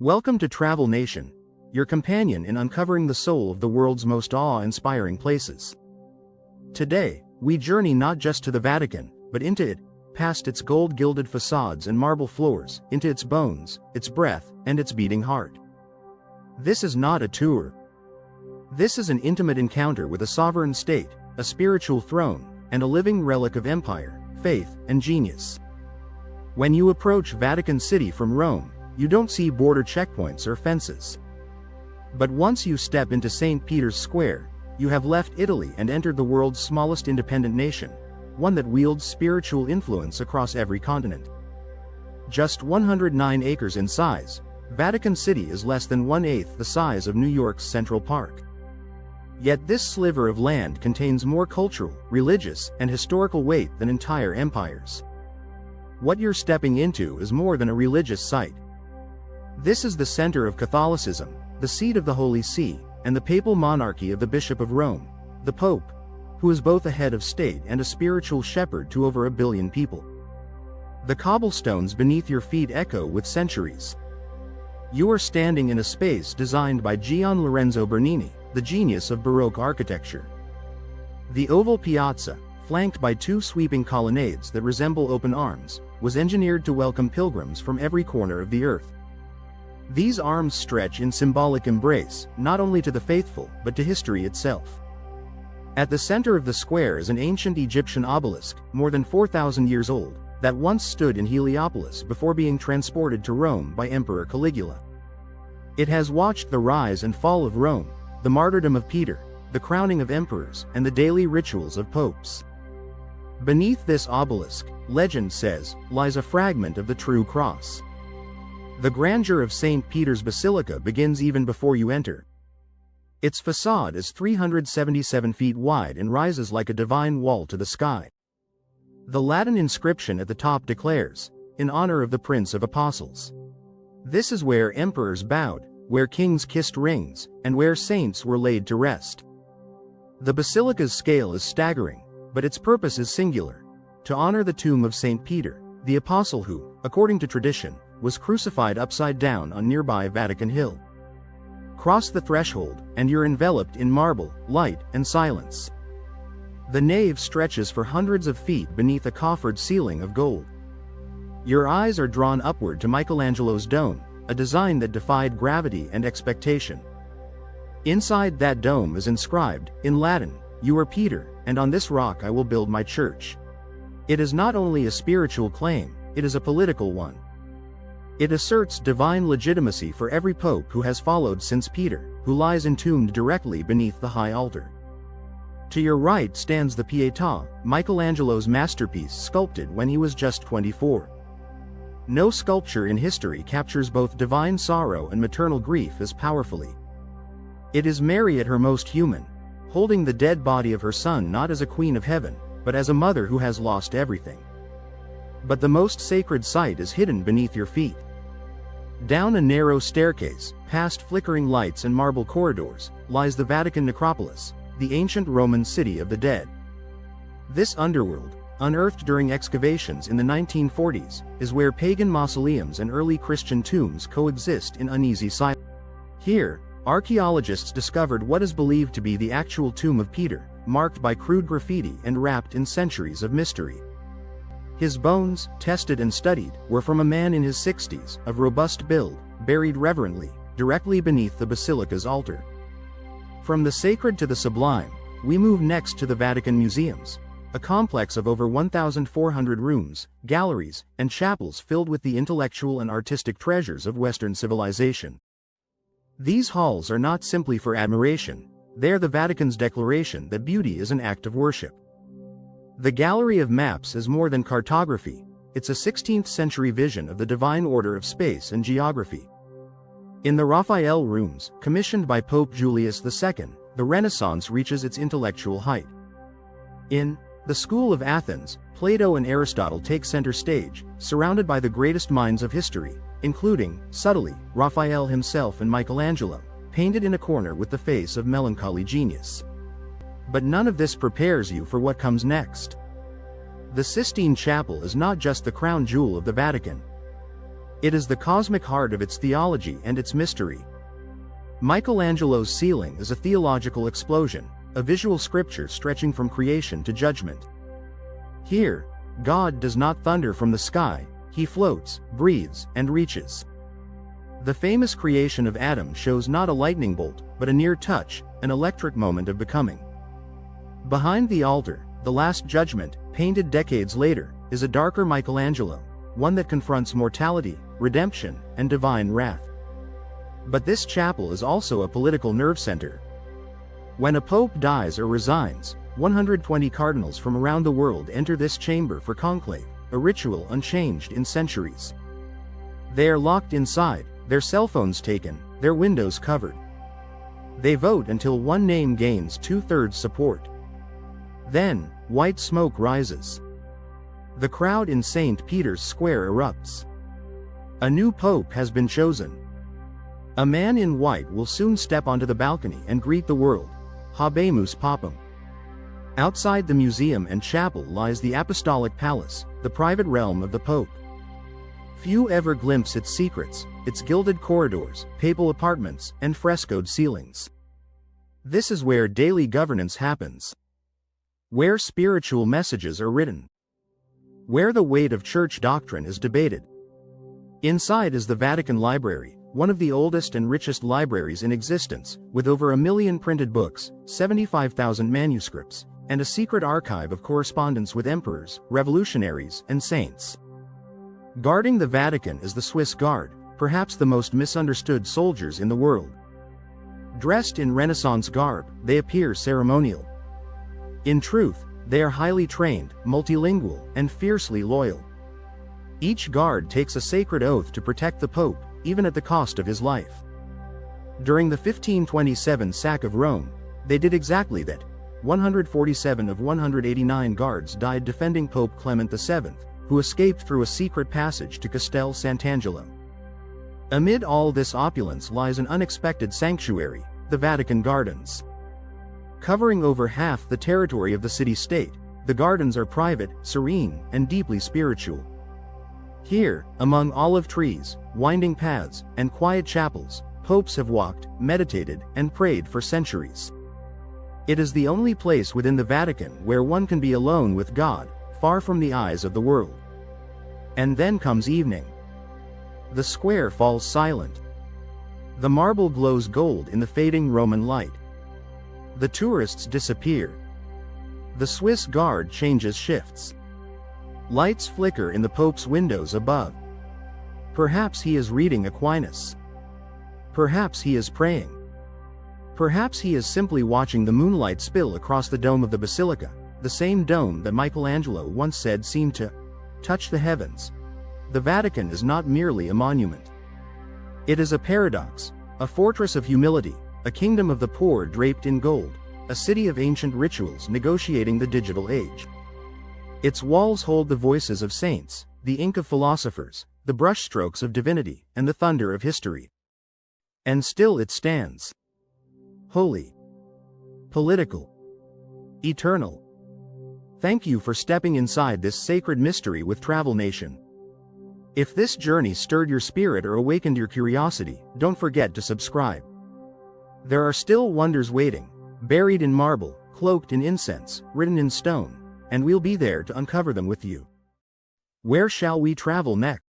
Welcome to Travel Nation, your companion in uncovering the soul of the world's most awe-inspiring places. Today, we journey not just to the Vatican, but into it, past its gold-gilded facades and marble floors, into its bones, its breath, and its beating heart. This is not a tour. This is an intimate encounter with a sovereign state, a spiritual throne, and a living relic of empire, faith, and genius. When you approach Vatican City from Rome, you don't see border checkpoints or fences. But once you step into St. Peter's Square, you have left Italy and entered the world's smallest independent nation, one that wields spiritual influence across every continent. Just 109 acres in size, Vatican City is less than 1/8 the size of New York's Central Park. Yet this sliver of land contains more cultural, religious, and historical weight than entire empires. What you're stepping into is more than a religious site. This is the center of Catholicism, the seat of the Holy See, and the papal monarchy of the Bishop of Rome, the Pope, who is both a head of state and a spiritual shepherd to over 1 billion people. The cobblestones beneath your feet echo with centuries. You are standing in a space designed by Gian Lorenzo Bernini, the genius of Baroque architecture. The oval piazza, flanked by 2 sweeping colonnades that resemble open arms, was engineered to welcome pilgrims from every corner of the earth. These arms stretch in symbolic embrace, not only to the faithful, but to history itself. At the center of the square is an ancient Egyptian obelisk, more than 4,000 years old, that once stood in Heliopolis before being transported to Rome by Emperor Caligula. It has watched the rise and fall of Rome, the martyrdom of Peter, the crowning of emperors, and the daily rituals of popes. Beneath this obelisk, legend says, lies a fragment of the true cross. The grandeur of St. Peter's Basilica begins even before you enter. Its facade is 377 feet wide and rises like a divine wall to the sky. The Latin inscription at the top declares, "In honor of the Prince of Apostles." This is where emperors bowed, where kings kissed rings, and where saints were laid to rest. The basilica's scale is staggering, but its purpose is singular: to honor the tomb of St. Peter, the apostle who, according to tradition, was crucified upside down on nearby Vatican Hill. Cross the threshold, and you're enveloped in marble, light, and silence. The nave stretches for hundreds of feet beneath a coffered ceiling of gold. Your eyes are drawn upward to Michelangelo's dome, a design that defied gravity and expectation. Inside that dome is inscribed, in Latin, "You are Peter, and on this rock I will build my church." It is not only a spiritual claim, it is a political one. It asserts divine legitimacy for every pope who has followed since Peter, who lies entombed directly beneath the high altar. To your right stands the Pietà, Michelangelo's masterpiece sculpted when he was just 24. No sculpture in history captures both divine sorrow and maternal grief as powerfully. It is Mary at her most human, holding the dead body of her son not as a queen of heaven, but as a mother who has lost everything. But the most sacred site is hidden beneath your feet. Down a narrow staircase, past flickering lights and marble corridors, lies the Vatican necropolis, the ancient Roman city of the dead. This underworld, unearthed during excavations in the 1940s, is where pagan mausoleums and early Christian tombs coexist in uneasy silence. Here, archaeologists discovered what is believed to be the actual tomb of Peter, marked by crude graffiti and wrapped in centuries of mystery. His bones, tested and studied, were from a man in his 60s, of robust build, buried reverently, directly beneath the basilica's altar. From the sacred to the sublime, we move next to the Vatican Museums, a complex of over 1,400 rooms, galleries, and chapels filled with the intellectual and artistic treasures of Western civilization. These halls are not simply for admiration, they are the Vatican's declaration that beauty is an act of worship. The Gallery of Maps is more than cartography, it's a 16th century vision of the divine order of space and geography. In the Raphael rooms, commissioned by Pope Julius II, the Renaissance reaches its intellectual height. In the School of Athens, Plato and Aristotle take center stage, surrounded by the greatest minds of history, including, subtly, Raphael himself and Michelangelo, painted in a corner with the face of melancholy genius. But none of this prepares you for what comes next. The Sistine Chapel is not just the crown jewel of the Vatican. It is the cosmic heart of its theology and its mystery. Michelangelo's ceiling is a theological explosion, a visual scripture stretching from creation to judgment. Here, God does not thunder from the sky, he floats, breathes, and reaches. The famous creation of Adam shows not a lightning bolt, but a near touch, an electric moment of becoming. Behind the altar, the Last Judgment, painted decades later, is a darker Michelangelo, one that confronts mortality, redemption, and divine wrath. But this chapel is also a political nerve center. When a pope dies or resigns, 120 cardinals from around the world enter this chamber for conclave, a ritual unchanged in centuries. They are locked inside, their cell phones taken, their windows covered. They vote until one name gains 2/3 support. Then, white smoke rises. The crowd in St. Peter's Square erupts. A new pope has been chosen. A man in white will soon step onto the balcony and greet the world. Habemus Papam. Outside the museum and chapel lies the Apostolic Palace, the private realm of the Pope. Few ever glimpse its secrets, its gilded corridors, papal apartments, and frescoed ceilings. This is where daily governance happens. Where spiritual messages are written. Where the weight of church doctrine is debated. Inside is the Vatican Library, one of the oldest and richest libraries in existence, with over 1 million printed books, 75,000 manuscripts, and a secret archive of correspondence with emperors, revolutionaries, and saints. Guarding the Vatican is the Swiss Guard, perhaps the most misunderstood soldiers in the world. Dressed in Renaissance garb, they appear ceremonial. In truth, they are highly trained, multilingual, and fiercely loyal. Each guard takes a sacred oath to protect the Pope, even at the cost of his life. During the 1527 sack of Rome, they did exactly that. 147 of 189 guards died defending Pope Clement VII, who escaped through a secret passage to Castel Sant'Angelo. Amid all this opulence lies an unexpected sanctuary, the Vatican Gardens. Covering over half the territory of the city-state, the gardens are private, serene, and deeply spiritual. Here, among olive trees, winding paths, and quiet chapels, popes have walked, meditated, and prayed for centuries. It is the only place within the Vatican where one can be alone with God, far from the eyes of the world. And then comes evening. The square falls silent. The marble glows gold in the fading Roman light. The tourists disappear. The Swiss Guard changes shifts. Lights flicker in the Pope's windows above. Perhaps he is reading Aquinas. Perhaps he is praying. Perhaps he is simply watching the moonlight spill across the dome of the Basilica, the same dome that Michelangelo once said seemed to touch the heavens. The Vatican is not merely a monument. It is a paradox, a fortress of humility, a kingdom of the poor draped in gold, a city of ancient rituals negotiating the digital age. Its walls hold the voices of saints, the ink of philosophers, the brushstrokes of divinity, and the thunder of history. And still it stands. Holy. Political. Eternal. Thank you for stepping inside this sacred mystery with Travel Nation. If this journey stirred your spirit or awakened your curiosity, don't forget to subscribe. There are still wonders waiting, buried in marble, cloaked in incense, written in stone, and we'll be there to uncover them with you. Where shall we travel next?